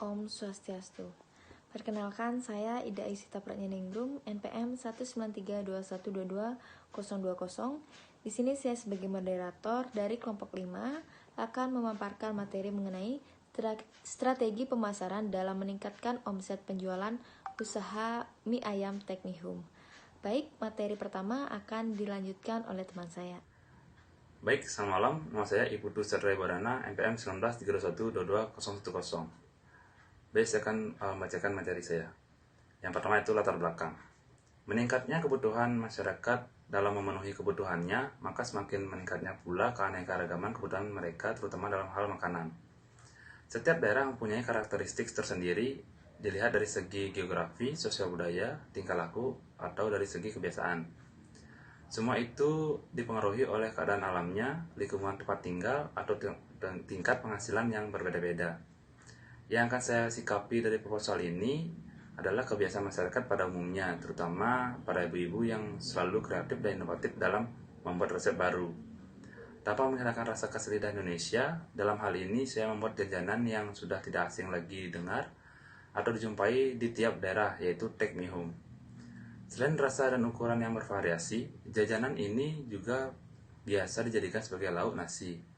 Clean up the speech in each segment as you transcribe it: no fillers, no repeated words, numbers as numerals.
Om Swastiastu. Perkenalkan, saya Ida Isita Pratnyaningrum, NPM 19321222020. Di sini saya sebagai moderator dari kelompok 5 akan memaparkan materi mengenai strategi pemasaran dalam meningkatkan omset penjualan usaha mie ayam Technihum. Baik, materi pertama akan dilanjutkan oleh teman saya. Baik, selamat malam. Nama saya Ibu Duserdaya Badana, NPM 1931222010. Baik, saya akan membacakan materi saya. Yang pertama itu latar belakang. Meningkatnya kebutuhan masyarakat dalam memenuhi kebutuhannya, maka semakin meningkatnya pula keanekaragaman kebutuhan mereka, terutama dalam hal makanan. Setiap daerah mempunyai karakteristik tersendiri, dilihat dari segi geografi, sosial budaya, tingkah laku, atau dari segi kebiasaan. Semua itu dipengaruhi oleh keadaan alamnya, lingkungan tempat tinggal, atau tingkat penghasilan yang berbeda-beda. Yang akan saya sikapi dari proposal ini adalah kebiasaan masyarakat pada umumnya, terutama para ibu-ibu yang selalu kreatif dan inovatif dalam membuat resep baru. Tanpa menghilangkan rasa khas lidah Indonesia, dalam hal ini saya membuat jajanan yang sudah tidak asing lagi didengar atau dijumpai di tiap daerah, yaitu Technihum. Selain rasa dan ukuran yang bervariasi, jajanan ini juga biasa dijadikan sebagai lauk nasi.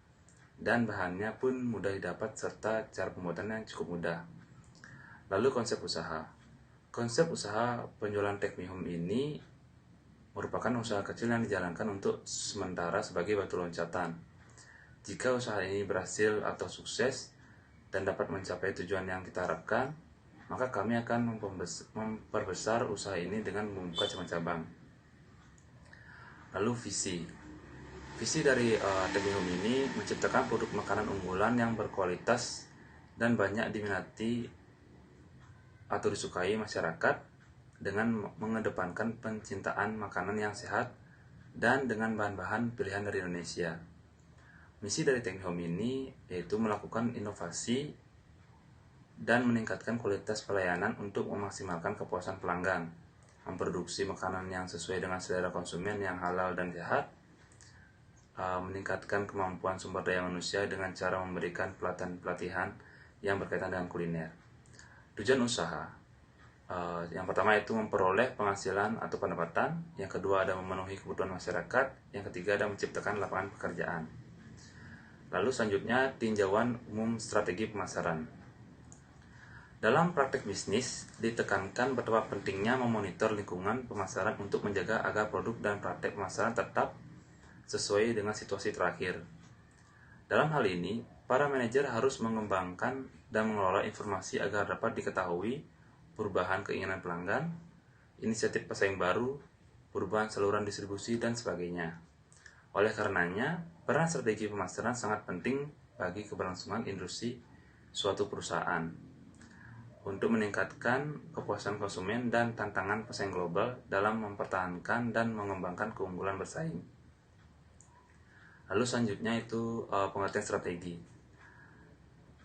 Dan bahannya pun mudah didapat serta cara pembuatannya cukup mudah. Lalu konsep usaha. Konsep usaha penjualan Technihum ini merupakan usaha kecil yang dijalankan untuk sementara sebagai batu loncatan. Jika usaha ini berhasil atau sukses dan dapat mencapai tujuan yang kita harapkan, maka kami akan memperbesar usaha ini dengan membuka cabang-cabang. Lalu visi. Visi dari Technihum ini menciptakan produk makanan unggulan yang berkualitas dan banyak diminati atau disukai masyarakat dengan mengedepankan pencintaan makanan yang sehat dan dengan bahan-bahan pilihan dari Indonesia. Misi dari Technihum ini yaitu melakukan inovasi dan meningkatkan kualitas pelayanan untuk memaksimalkan kepuasan pelanggan, memproduksi makanan yang sesuai dengan selera konsumen yang halal dan sehat, meningkatkan kemampuan sumber daya manusia dengan cara memberikan pelatihan yang berkaitan dengan kuliner. Tujuan usaha, yang pertama itu memperoleh penghasilan atau pendapatan, yang kedua ada memenuhi kebutuhan masyarakat, yang ketiga ada menciptakan lapangan pekerjaan. Lalu selanjutnya tinjauan umum strategi pemasaran. Dalam praktek bisnis, ditekankan betapa pentingnya memonitor lingkungan pemasaran untuk menjaga agar produk dan praktek pemasaran tetap sesuai dengan situasi terakhir. Dalam hal ini, para manajer harus mengembangkan dan mengelola informasi agar dapat diketahui perubahan keinginan pelanggan, inisiatif pesaing baru, perubahan saluran distribusi, dan sebagainya. Oleh karenanya, peran strategi pemasaran sangat penting bagi keberlangsungan industri suatu perusahaan untuk meningkatkan kepuasan konsumen dan tantangan pesaing global dalam mempertahankan dan mengembangkan keunggulan bersaing. Lalu selanjutnya itu pengertian strategi.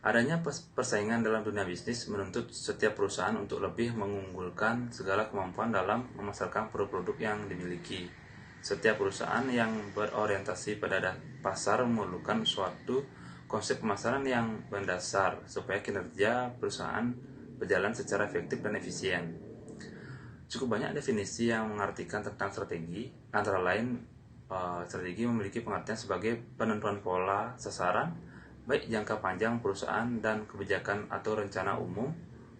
Adanya persaingan dalam dunia bisnis menuntut setiap perusahaan untuk lebih mengunggulkan segala kemampuan dalam memasarkan produk-produk yang dimiliki. Setiap perusahaan yang berorientasi pada pasar memerlukan suatu konsep pemasaran yang mendasar supaya kinerja perusahaan berjalan secara efektif dan efisien. Cukup banyak definisi yang mengartikan tentang strategi, antara lain strategi memiliki pengertian sebagai penentuan pola sasaran, baik jangka panjang perusahaan dan kebijakan atau rencana umum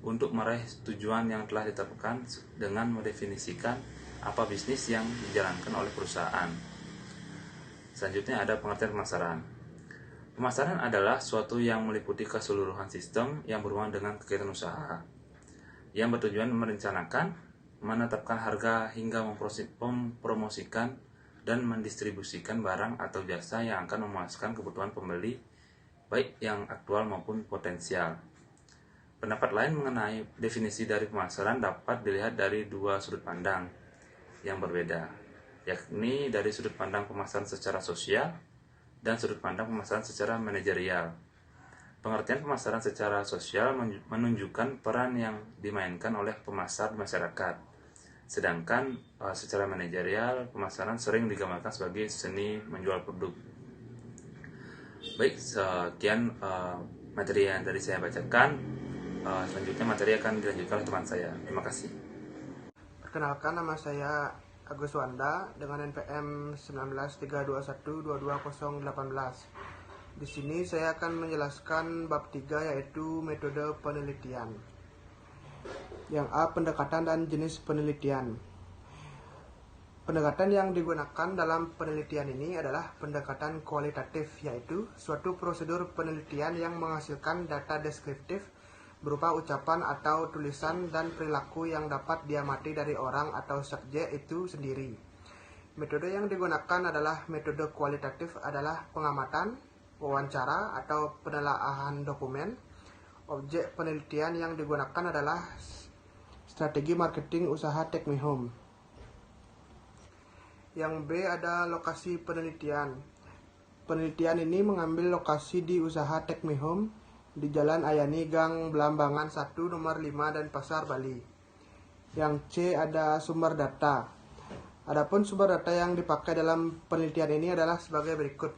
untuk meraih tujuan yang telah ditetapkan dengan mendefinisikan apa bisnis yang dijalankan oleh perusahaan. Selanjutnya ada pengertian pemasaran. Pemasaran adalah suatu yang meliputi keseluruhan sistem yang berhubungan dengan kegiatan usaha, yang bertujuan merencanakan, menetapkan harga hingga mempromosikan dan mendistribusikan barang atau jasa yang akan memuaskan kebutuhan pembeli, baik yang aktual maupun potensial. Pendapat lain mengenai definisi dari pemasaran dapat dilihat dari dua sudut pandang yang berbeda, yakni dari sudut pandang pemasaran secara sosial dan sudut pandang pemasaran secara manajerial. Pengertian pemasaran secara sosial menunjukkan peran yang dimainkan oleh pemasar di masyarakat. Sedangkan secara manajerial, pemasaran sering digambarkan sebagai seni menjual produk. Baik, sekian materi yang tadi saya bacakan. Selanjutnya materi akan dilanjutkan oleh teman saya. Terima kasih. Perkenalkan, nama saya Agus Wanda dengan NPM 1932122018. Di sini saya akan menjelaskan bab 3 yaitu metode penelitian. Yang A, pendekatan dan jenis penelitian. Pendekatan yang digunakan dalam penelitian ini adalah pendekatan kualitatif, yaitu suatu prosedur penelitian yang menghasilkan data deskriptif berupa ucapan atau tulisan dan perilaku yang dapat diamati dari orang atau subjek itu sendiri. Metode yang digunakan adalah metode kualitatif adalah pengamatan, wawancara atau penelaahan dokumen. Objek penelitian yang digunakan adalah strategi marketing usaha Take Me Home. Yang B ada lokasi penelitian. Penelitian ini mengambil lokasi di usaha Take Me Home di Jalan Ayani Gang Belambangan 1 nomor 5 dan Pasar Bali. Yang C ada sumber data. Adapun sumber data yang dipakai dalam penelitian ini adalah sebagai berikut.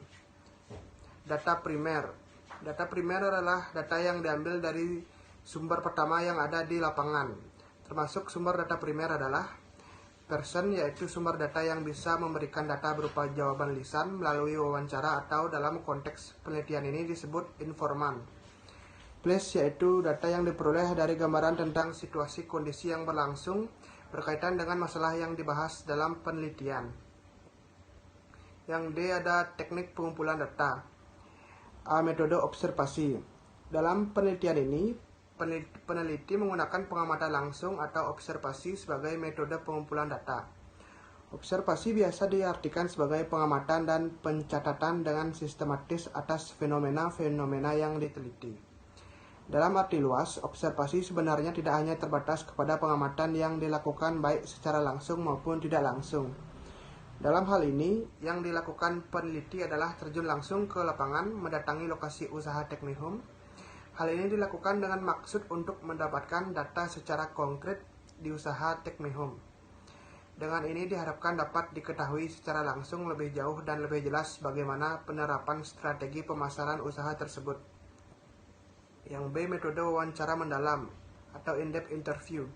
Data primer. Data primer adalah data yang diambil dari sumber pertama yang ada di lapangan. Termasuk sumber data primer adalah person, yaitu sumber data yang bisa memberikan data berupa jawaban lisan melalui wawancara atau dalam konteks penelitian ini disebut informan. Place, yaitu data yang diperoleh dari gambaran tentang situasi kondisi yang berlangsung berkaitan dengan masalah yang dibahas dalam penelitian. Yang D ada teknik pengumpulan data. A, metode observasi. Dalam penelitian ini, peneliti menggunakan pengamatan langsung atau observasi sebagai metode pengumpulan data. Observasi biasa diartikan sebagai pengamatan dan pencatatan dengan sistematis atas fenomena-fenomena yang diteliti. Dalam arti luas, observasi sebenarnya tidak hanya terbatas kepada pengamatan yang dilakukan baik secara langsung maupun tidak langsung. Dalam hal ini, yang dilakukan peneliti adalah terjun langsung ke lapangan, mendatangi lokasi usaha Take Me Home. Hal ini dilakukan dengan maksud untuk mendapatkan data secara konkret di usaha Take Me Home. Dengan ini diharapkan dapat diketahui secara langsung lebih jauh dan lebih jelas bagaimana penerapan strategi pemasaran usaha tersebut. Yang B, metode wawancara mendalam atau in-depth interview.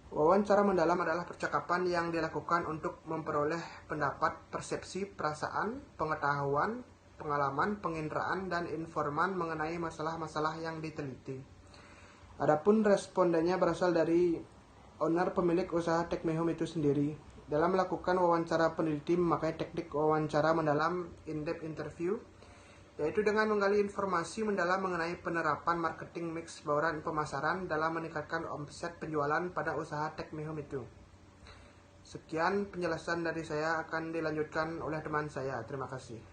Wawancara mendalam adalah percakapan yang dilakukan untuk memperoleh pendapat, persepsi, perasaan, pengetahuan, pengalaman, penginderaan, dan informan mengenai masalah-masalah yang diteliti. Adapun respondennya berasal dari owner pemilik usaha Take Me Home itu sendiri. Dalam melakukan wawancara, peneliti memakai teknik wawancara mendalam in-depth interview, yaitu dengan menggali informasi mendalam mengenai penerapan marketing mix bauran pemasaran dalam meningkatkan omset penjualan pada usaha Take Me Home itu. Sekian penjelasan dari saya, akan dilanjutkan oleh teman saya. Terima kasih.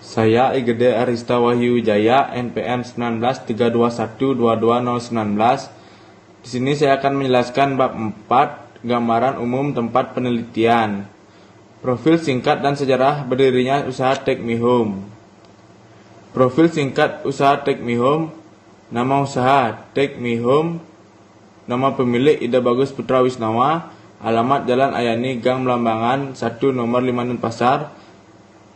Saya Igede Arista Wahyu Jaya, NPM 1932122019. Di sini saya akan menjelaskan bab 4, gambaran umum tempat penelitian. Profil singkat dan sejarah berdirinya usaha Take Me Home. Profil singkat usaha Take Me Home. Nama usaha Take Me Home. Nama pemilik Ida Bagus Putra Wisnawa. Alamat Jalan Ayani Gang Belambangan 1 nomor 5 dan Pasar.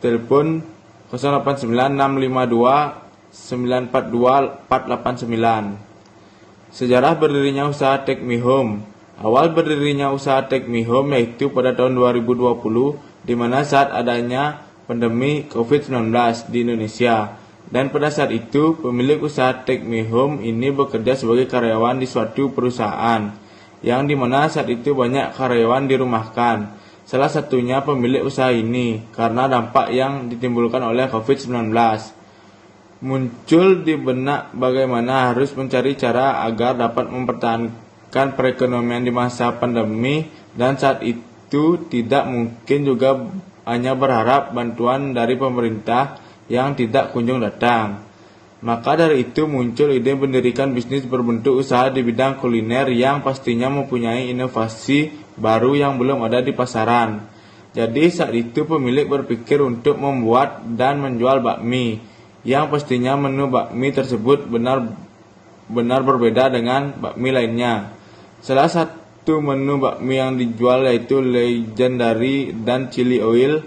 Telepon 089652942489. Sejarah berdirinya usaha Take Me Home. Awal berdirinya usaha Take Me Home yaitu pada tahun 2020, di mana saat adanya pandemi COVID-19 di Indonesia. Dan pada saat itu, pemilik usaha Take Me Home ini bekerja sebagai karyawan di suatu perusahaan, yang di mana saat itu banyak karyawan dirumahkan. Salah satunya pemilik usaha ini, karena dampak yang ditimbulkan oleh COVID-19. Muncul di benak bagaimana harus mencari cara agar dapat mempertahankan perekonomian di masa pandemi, dan saat itu tidak mungkin juga hanya berharap bantuan dari pemerintah yang tidak kunjung datang. Maka dari itu muncul ide mendirikan bisnis berbentuk usaha di bidang kuliner yang pastinya mempunyai inovasi baru yang belum ada di pasaran. Jadi saat itu pemilik berpikir untuk membuat dan menjual bakmi, yang pastinya menu bakmi tersebut benar berbeda dengan bakmi lainnya. Salah satu menu bakmi yang dijual yaitu Legendary dan Chili Oil.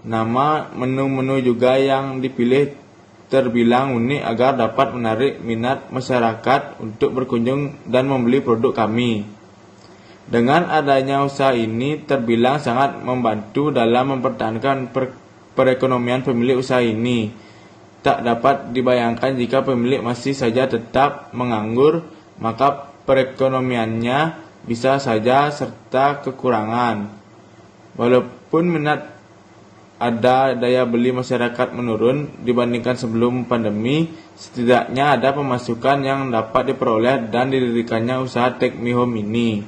Nama menu-menu juga yang dipilih terbilang unik agar dapat menarik minat masyarakat untuk berkunjung dan membeli produk kami. Dengan adanya usaha ini terbilang sangat membantu dalam mempertahankan perekonomian pemilik usaha ini. Tak dapat dibayangkan jika pemilik masih saja tetap menganggur, maka perekonomiannya bisa saja serta kekurangan. Walaupun minat ada, daya beli masyarakat menurun dibandingkan sebelum pandemi, setidaknya ada pemasukan yang dapat diperoleh dan didirikannya usaha Take Me Home ini.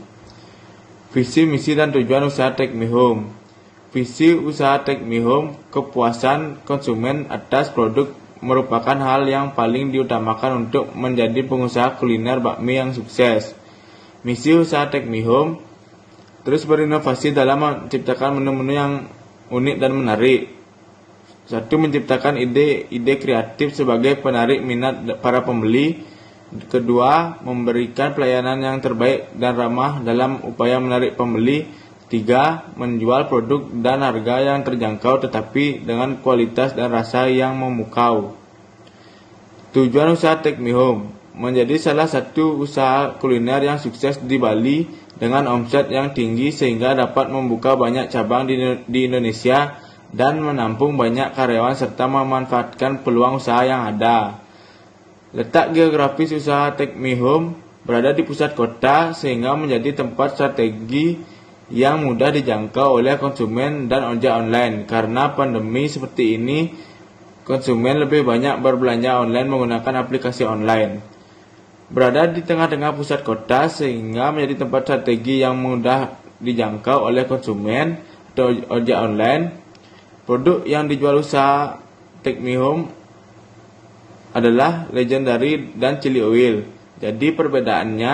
Visi, misi, dan tujuan usaha Take Me Home. Visi usaha Take Me Home, kepuasan konsumen atas produk merupakan hal yang paling diutamakan untuk menjadi pengusaha kuliner bakmi yang sukses. Misi usaha Take Me Home, terus berinovasi dalam menciptakan menu-menu yang unik dan menarik. 1. Menciptakan ide-ide kreatif sebagai penarik minat para pembeli. 2. Memberikan pelayanan yang terbaik dan ramah dalam upaya menarik pembeli. 3. Menjual produk dan harga yang terjangkau tetapi dengan kualitas dan rasa yang memukau. Tujuan usaha Take Me Home menjadi salah satu usaha kuliner yang sukses di Bali dengan omset yang tinggi sehingga dapat membuka banyak cabang di Indonesia dan menampung banyak karyawan serta memanfaatkan peluang usaha yang ada. Letak geografis usaha Take Me Home berada di pusat kota sehingga menjadi tempat strategi yang mudah dijangkau oleh konsumen dan ojek online. Karena pandemi seperti ini, konsumen lebih banyak berbelanja online menggunakan aplikasi online. Berada di tengah-tengah pusat kota sehingga menjadi tempat strategi yang mudah dijangkau oleh konsumen atau ojek online. Produk yang dijual usaha Take Me Home adalah Legendary dan Chili Oil. Jadi perbedaannya,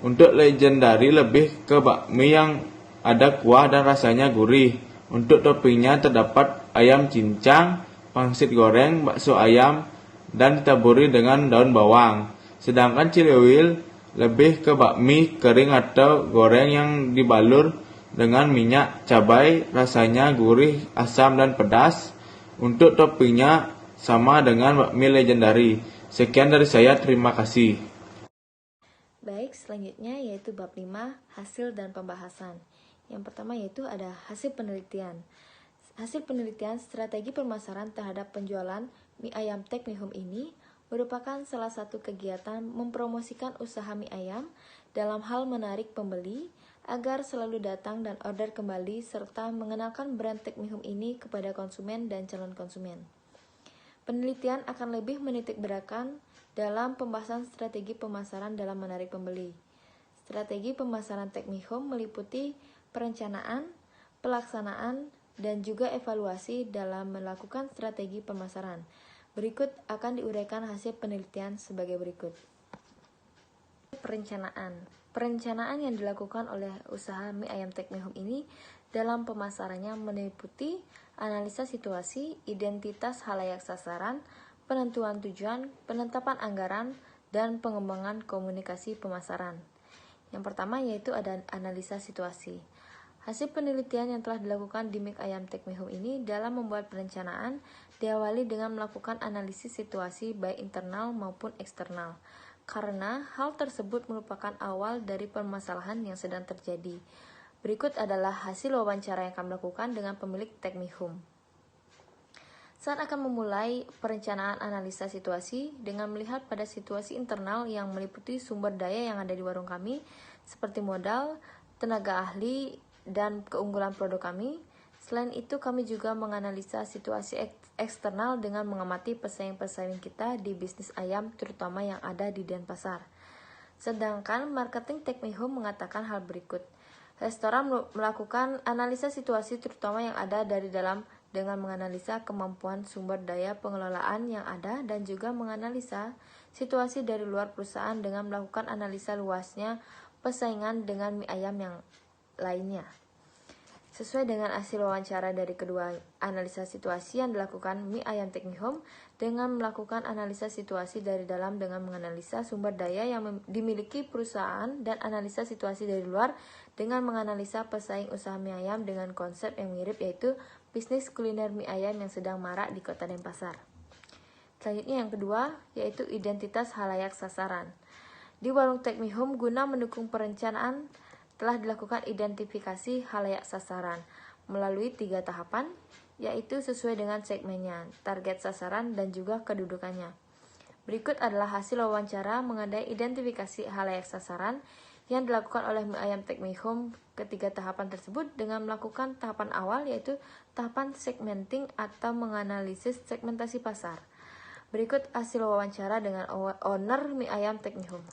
untuk Legendary lebih ke bakmi yang ada kuah dan rasanya gurih. Untuk toppingnya terdapat ayam cincang, pangsit goreng, bakso ayam, dan ditaburi dengan daun bawang. Sedangkan Chili Oil lebih ke bakmi kering atau goreng yang dibalur dengan minyak cabai, rasanya gurih, asam, dan pedas. Untuk toppingnya sama dengan bakmi Legendary. Sekian dari saya, terima kasih. Baik, selanjutnya yaitu bab 5, hasil dan pembahasan. Yang pertama yaitu ada hasil penelitian. Hasil penelitian strategi pemasaran terhadap penjualan mie ayam Take Me Home ini merupakan salah satu kegiatan mempromosikan usaha mie ayam dalam hal menarik pembeli agar selalu datang dan order kembali serta mengenalkan brand Take Me Home ini kepada konsumen dan calon konsumen. Penelitian akan lebih menitik beratkan dalam pembahasan strategi pemasaran dalam menarik pembeli. Strategi pemasaran Take Me Home meliputi perencanaan, pelaksanaan, dan juga evaluasi dalam melakukan strategi pemasaran. Berikut akan diuraikan hasil penelitian sebagai berikut. Perencanaan. Perencanaan yang dilakukan oleh usaha mie ayam Take Me Home ini dalam pemasarannya meliputi analisa situasi, identitas halayak sasaran, penentuan tujuan, penetapan anggaran, dan pengembangan komunikasi pemasaran. Yang pertama yaitu ada analisa situasi. Hasil penelitian yang telah dilakukan di mie ayam Take Me Home ini dalam membuat perencanaan diawali dengan melakukan analisis situasi baik internal maupun eksternal, karena hal tersebut merupakan awal dari permasalahan yang sedang terjadi. Berikut adalah hasil wawancara yang kami lakukan dengan pemilik Take Me Home. Saat akan memulai perencanaan analisa situasi dengan melihat pada situasi internal yang meliputi sumber daya yang ada di warung kami, seperti modal, tenaga ahli, dan keunggulan produk kami. Selain itu, kami juga menganalisa situasi eksternal dengan mengamati pesaing-pesaing kita di bisnis ayam, terutama yang ada di Denpasar. Sedangkan marketing Take Me Home mengatakan hal berikut. Restoran melakukan analisa situasi terutama yang ada dari dalam dengan menganalisa kemampuan sumber daya pengelolaan yang ada dan juga menganalisa situasi dari luar perusahaan dengan melakukan analisa luasnya persaingan dengan mie ayam yang lainnya. Sesuai dengan hasil wawancara dari kedua analisa situasi yang dilakukan mie ayam Take Me Home dengan melakukan analisa situasi dari dalam dengan menganalisa sumber daya yang dimiliki perusahaan dan analisa situasi dari luar dengan menganalisa pesaing usaha mie ayam dengan konsep yang mirip yaitu bisnis kuliner mie ayam yang sedang marak di kota Denpasar. Selanjutnya yang kedua, yaitu identitas halayak sasaran. Di warung Take Me Home, guna mendukung perencanaan, telah dilakukan identifikasi halayak sasaran melalui 3 tahapan, yaitu sesuai dengan segmennya, target sasaran, dan juga kedudukannya. Berikut adalah hasil wawancara mengenai identifikasi halayak sasaran yang dilakukan oleh Mie Ayam Take Me Home. Ketiga tahapan tersebut dengan melakukan tahapan awal, yaitu tahapan segmenting atau menganalisis segmentasi pasar. Berikut hasil wawancara dengan owner Mie Ayam Take Me Home.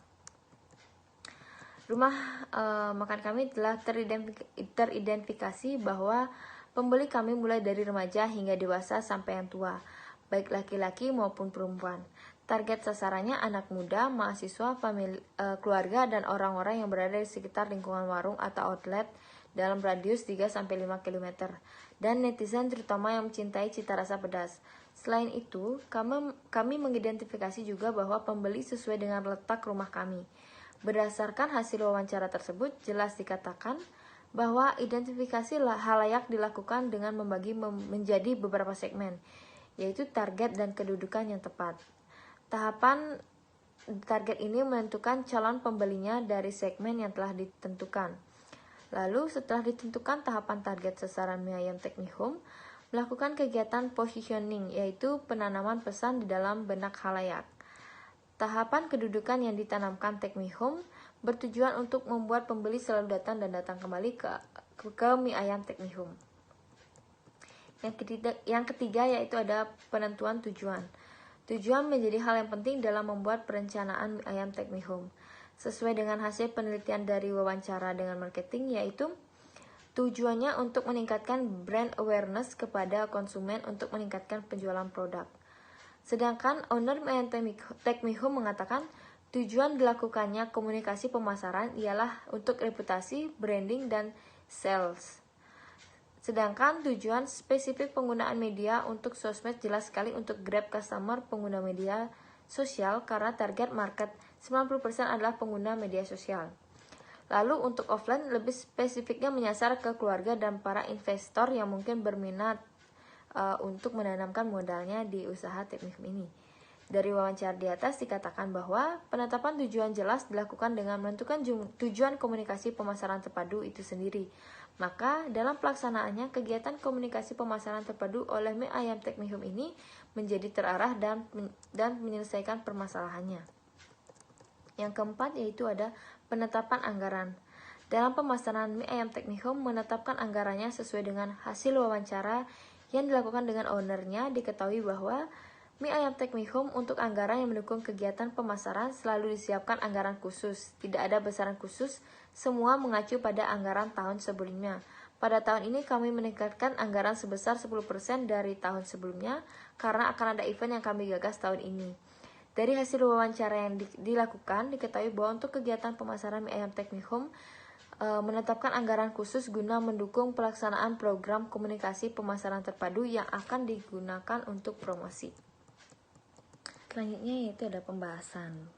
Rumah makan kami telah teridentifikasi bahwa pembeli kami mulai dari remaja hingga dewasa sampai yang tua, baik laki-laki maupun perempuan. Target sasarannya anak muda, mahasiswa, keluarga, dan orang-orang yang berada di sekitar lingkungan warung atau outlet dalam radius 3-5 km, dan netizen terutama yang mencintai cita rasa pedas. Selain itu, kami mengidentifikasi juga bahwa pembeli sesuai dengan letak rumah kami. Berdasarkan hasil wawancara tersebut, jelas dikatakan bahwa identifikasi halayak dilakukan dengan membagi menjadi beberapa segmen, yaitu target dan kedudukan yang tepat. Tahapan target ini menentukan calon pembelinya dari segmen yang telah ditentukan. Lalu setelah ditentukan tahapan target sasaran Mie Ayam Take Me Home, melakukan kegiatan positioning, yaitu penanaman pesan di dalam benak halayak. Tahapan kedudukan yang ditanamkan Take Me Home bertujuan untuk membuat pembeli selalu datang dan datang kembali ke Mie Ayam Take Me Home. Yang ketiga yaitu ada penentuan tujuan. Tujuan menjadi hal yang penting dalam membuat perencanaan Mie Ayam Take Me Home. Sesuai dengan hasil penelitian dari wawancara dengan marketing, yaitu tujuannya untuk meningkatkan brand awareness kepada konsumen untuk meningkatkan penjualan produk. Sedangkan owner Mie Ayam Take Me Home mengatakan tujuan dilakukannya komunikasi pemasaran ialah untuk reputasi, branding, dan sales. Sedangkan tujuan spesifik penggunaan media untuk sosmed jelas sekali untuk grab customer pengguna media sosial karena target market 90% adalah pengguna media sosial. Lalu untuk offline lebih spesifiknya menyasar ke keluarga dan para investor yang mungkin berminat untuk menanamkan modalnya di usaha Take Me Home ini. Dari wawancara di atas dikatakan bahwa penetapan tujuan jelas dilakukan dengan menentukan tujuan komunikasi pemasaran terpadu itu sendiri. Maka dalam pelaksanaannya kegiatan komunikasi pemasaran terpadu oleh Mie Ayam Take Me Home ini menjadi terarah dan menyelesaikan permasalahannya. Yang keempat yaitu ada penetapan anggaran. Dalam pemasaran Mie Ayam Take Me Home menetapkan anggarannya sesuai dengan hasil wawancara yang dilakukan dengan ownernya. Diketahui bahwa Mie Ayam Take Me Home untuk anggaran yang mendukung kegiatan pemasaran selalu disiapkan anggaran khusus. Tidak ada besaran khusus, semua mengacu pada anggaran tahun sebelumnya. Pada tahun ini kami meningkatkan anggaran sebesar 10% dari tahun sebelumnya karena akan ada event yang kami gagas tahun ini. Dari hasil wawancara yang dilakukan, diketahui bahwa untuk kegiatan pemasaran Mie Ayam Take Me Home menetapkan anggaran khusus guna mendukung pelaksanaan program komunikasi pemasaran terpadu yang akan digunakan untuk promosi. Selanjutnya yaitu ada pembahasan.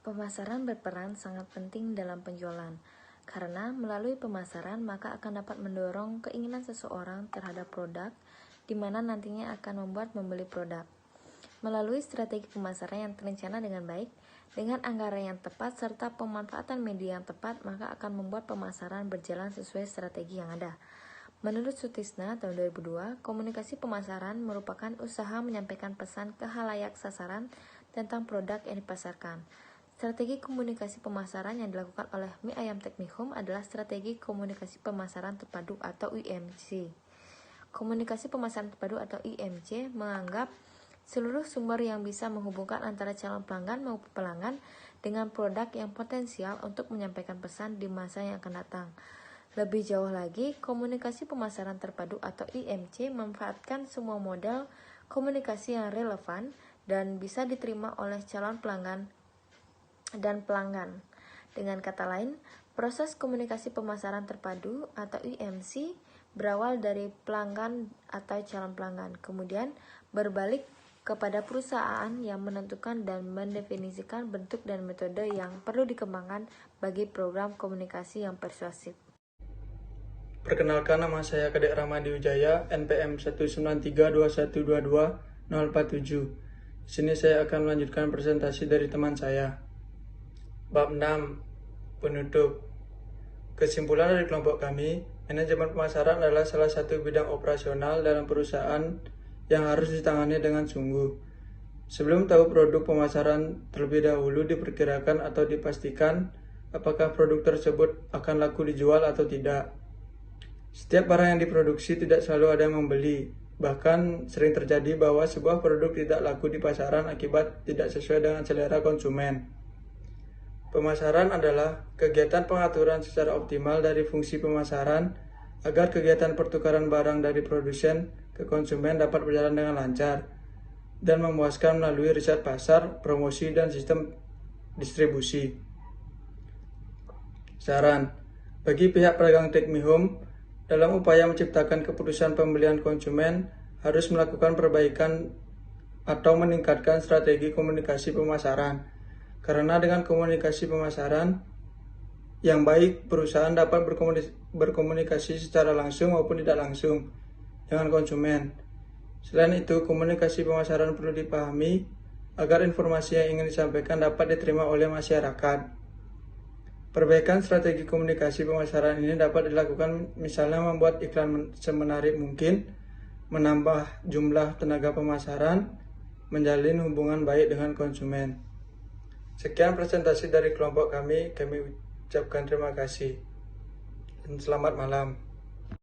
Pemasaran berperan sangat penting dalam penjualan, karena melalui pemasaran maka akan dapat mendorong keinginan seseorang terhadap produk, di mana nantinya akan membuat membeli produk. Melalui strategi pemasaran yang terencana dengan baik, dengan anggaran yang tepat, serta pemanfaatan media yang tepat, maka akan membuat pemasaran berjalan sesuai strategi yang ada. Menurut Sutisna tahun 2002, komunikasi pemasaran merupakan usaha menyampaikan pesan ke halayak sasaran tentang produk yang dipasarkan. Strategi komunikasi pemasaran yang dilakukan oleh Mie Ayam Take Me Home adalah strategi komunikasi pemasaran terpadu atau IMC. Komunikasi pemasaran terpadu atau IMC menganggap seluruh sumber yang bisa menghubungkan antara calon pelanggan maupun pelanggan dengan produk yang potensial untuk menyampaikan pesan di masa yang akan datang. Lebih jauh lagi, komunikasi pemasaran terpadu atau IMC memanfaatkan semua model komunikasi yang relevan dan bisa diterima oleh calon pelanggan dan pelanggan. Dengan kata lain, proses komunikasi pemasaran terpadu atau IMC berawal dari pelanggan atau calon pelanggan, kemudian berbalik kepada perusahaan yang menentukan dan mendefinisikan bentuk dan metode yang perlu dikembangkan bagi program komunikasi yang persuasif. Perkenalkan, nama saya Kadek Ramadi Wijaya, NPM 1932122 047. Di sini saya akan melanjutkan presentasi dari teman saya. Bab 6. Penutup. Kesimpulan dari kelompok kami, manajemen pemasaran adalah salah satu bidang operasional dalam perusahaan yang harus ditangani dengan sungguh. Sebelum tahu produk pemasaran, terlebih dahulu diperkirakan atau dipastikan apakah produk tersebut akan laku dijual atau tidak. Setiap barang yang diproduksi tidak selalu ada yang membeli. Bahkan sering terjadi bahwa sebuah produk tidak laku di pasaran akibat tidak sesuai dengan selera konsumen. Pemasaran adalah kegiatan pengaturan secara optimal dari fungsi pemasaran agar kegiatan pertukaran barang dari produsen ke konsumen dapat berjalan dengan lancar dan memuaskan melalui riset pasar, promosi, dan sistem distribusi. Saran, bagi pihak pedagang Take Me Home, dalam upaya menciptakan keputusan pembelian konsumen harus melakukan perbaikan atau meningkatkan strategi komunikasi pemasaran. Karena dengan komunikasi pemasaran yang baik, perusahaan dapat berkomunikasi secara langsung maupun tidak langsung dengan konsumen. Selain itu, komunikasi pemasaran perlu dipahami agar informasi yang ingin disampaikan dapat diterima oleh masyarakat. Perbaikan strategi komunikasi pemasaran ini dapat dilakukan misalnya membuat iklan semenarik mungkin, menambah jumlah tenaga pemasaran, menjalin hubungan baik dengan konsumen. Sekian presentasi dari kelompok kami ucapkan terima kasih dan selamat malam.